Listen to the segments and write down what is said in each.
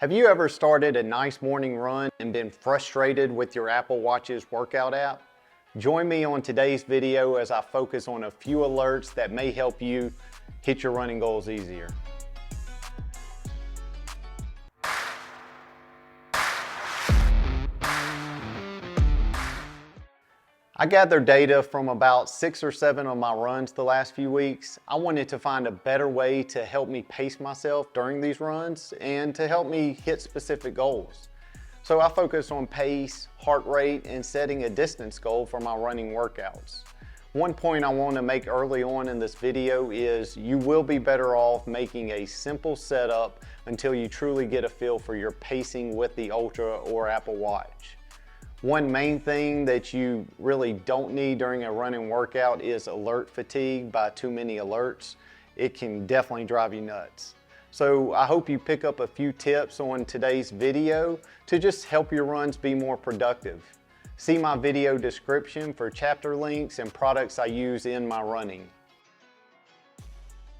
Have you ever started a nice morning run and been frustrated with your Apple Watch's workout app? Join me on today's video as I focus on a few alerts that may help you hit your running goals easier. I gathered data from about 6 or 7 of my runs the last few weeks. I wanted to find a better way to help me pace myself during these runs and to help me hit specific goals. So I focused on pace, heart rate, and setting a distance goal for my running workouts. One point I want to make early on in this video is you will be better off making a simple setup until you truly get a feel for your pacing with the Ultra or Apple Watch. One main thing that you really don't need during a running workout is alert fatigue by too many alerts. It can definitely drive you nuts. So I hope you pick up a few tips on today's video to just help your runs be more productive. See my video description for chapter links and products I use in my running.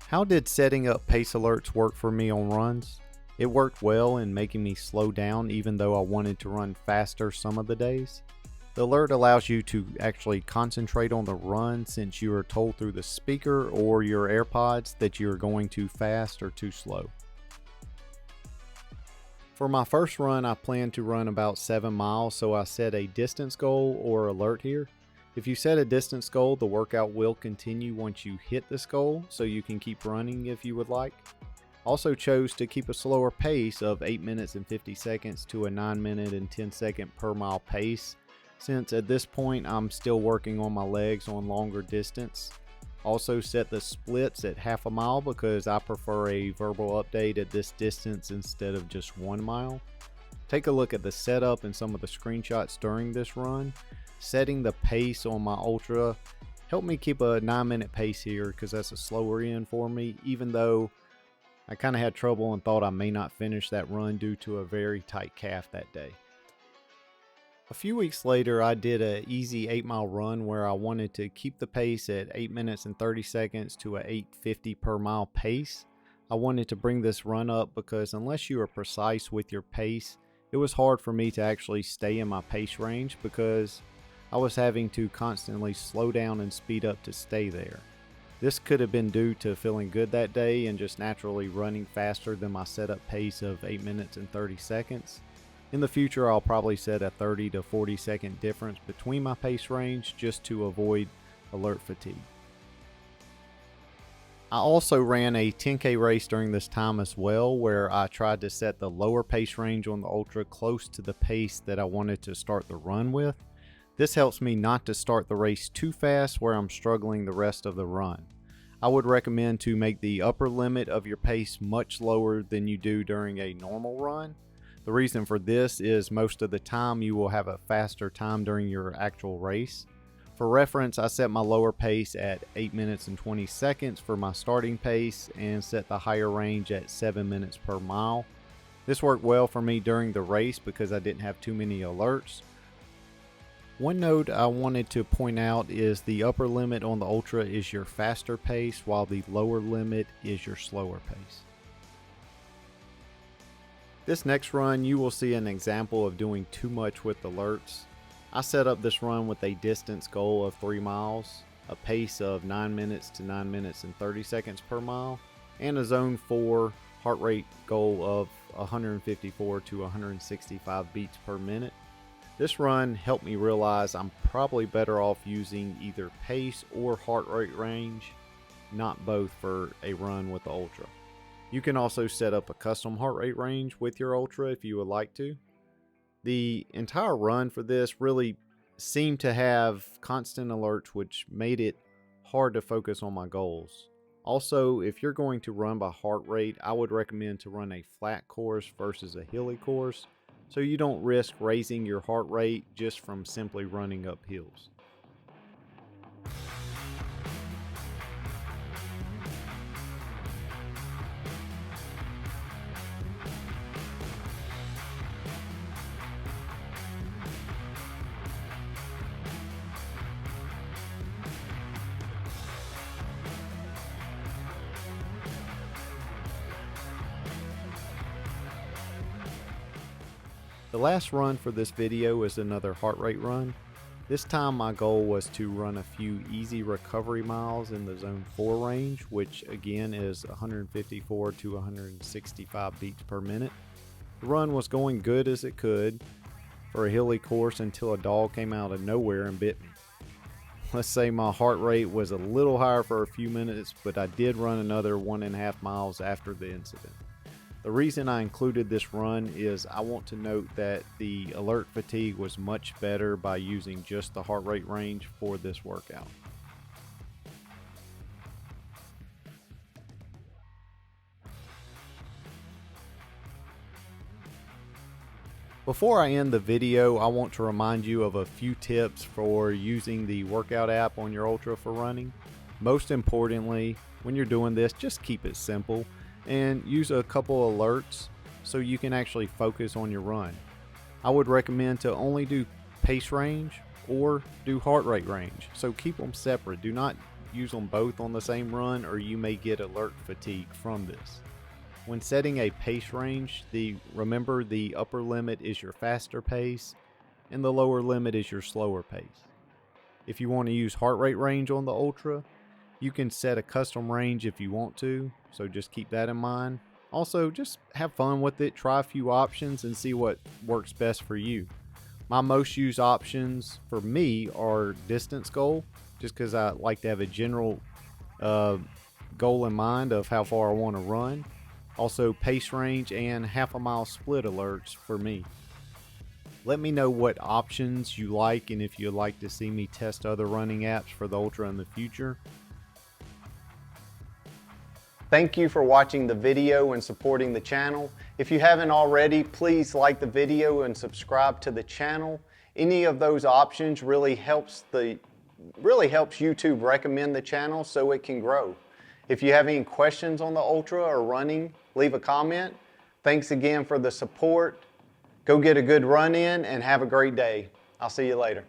How did setting up pace alerts work for me on runs? It worked well in making me slow down even though I wanted to run faster some of the days. The alert allows you to actually concentrate on the run since you are told through the speaker or your AirPods that you are going too fast or too slow. For my first run, I planned to run about 7 miles, so I set a distance goal or alert here. If you set a distance goal, the workout will continue once you hit this goal, so you can keep running if you would like. Also chose to keep a slower pace of 8 minutes and 50 seconds to a 9 minute and 10 second per mile pace, since at this point I'm still working on my legs on longer distance. Also set the splits at half a mile because I prefer a verbal update at this distance instead of just 1 mile. Take a look at the setup and some of the screenshots during this run. Setting the pace on my Ultra helped me keep a 9-minute pace here because that's a slower end for me, even though I kind of had trouble and thought I may not finish that run due to a very tight calf that day. A few weeks later, I did an easy 8-mile run where I wanted to keep the pace at 8 minutes and 30 seconds to a 8:50 per mile pace. I wanted to bring this run up because unless you are precise with your pace, it was hard for me to actually stay in my pace range because I was having to constantly slow down and speed up to stay there. This could have been due to feeling good that day and just naturally running faster than my setup pace of 8 minutes and 30 seconds. In the future, I'll probably set a 30 to 40 second difference between my pace range just to avoid alert fatigue. I also ran a 10K race during this time as well, where I tried to set the lower pace range on the Ultra close to the pace that I wanted to start the run with. This helps me not to start the race too fast where I'm struggling the rest of the run. I would recommend to make the upper limit of your pace much lower than you do during a normal run. The reason for this is most of the time you will have a faster time during your actual race. For reference, I set my lower pace at 8 minutes and 20 seconds for my starting pace and set the higher range at 7 minutes per mile. This worked well for me during the race because I didn't have too many alerts. One note I wanted to point out is the upper limit on the Ultra is your faster pace while the lower limit is your slower pace. This next run you will see an example of doing too much with alerts. I set up this run with a distance goal of 3 miles, a pace of 9 minutes to 9 minutes and 30 seconds per mile, and a zone 4 heart rate goal of 154 to 165 beats per minute. This run helped me realize I'm probably better off using either pace or heart rate range, not both for a run with the Ultra. You can also set up a custom heart rate range with your Ultra if you would like to. The entire run for this really seemed to have constant alerts, which made it hard to focus on my goals. Also, if you're going to run by heart rate, I would recommend to run a flat course versus a hilly course, so you don't risk raising your heart rate just from simply running up hills. The last run for this video is another heart rate run. This time my goal was to run a few easy recovery miles in the zone 4 range, which again is 154 to 165 beats per minute. The run was going good as it could for a hilly course until a dog came out of nowhere and bit me. Let's say my heart rate was a little higher for a few minutes, but I did run another 1.5 miles after the incident. The reason I included this run is I want to note that the alert fatigue was much better by using just the heart rate range for this workout. Before I end the video, I want to remind you of a few tips for using the workout app on your Ultra for running. Most importantly, when you're doing this, just keep it simple and use a couple alerts so you can actually focus on your run. I would recommend to only do pace range or do heart rate range, so keep them separate. Do not use them both on the same run or you may get alert fatigue from this. When setting a pace range, remember the upper limit is your faster pace and the lower limit is your slower pace. If you want to use heart rate range on the Ultra, you can set a custom range if you want to, so just keep that in mind. Also, just have fun with it, try a few options and see what works best for you. My most used options for me are distance goal, just because I like to have a general goal in mind of how far I want to run. Also pace range and half-a mile split alerts for me. Let me know what options you like and if you'd like to see me test other running apps for the Ultra in the future. Thank you for watching the video and supporting the channel. If you haven't already, please like the video and subscribe to the channel. Any of those options really helps YouTube recommend the channel so it can grow. If you have any questions on the Ultra or running, leave a comment. Thanks again for the support. Go get a good run in and have a great day. I'll see you later.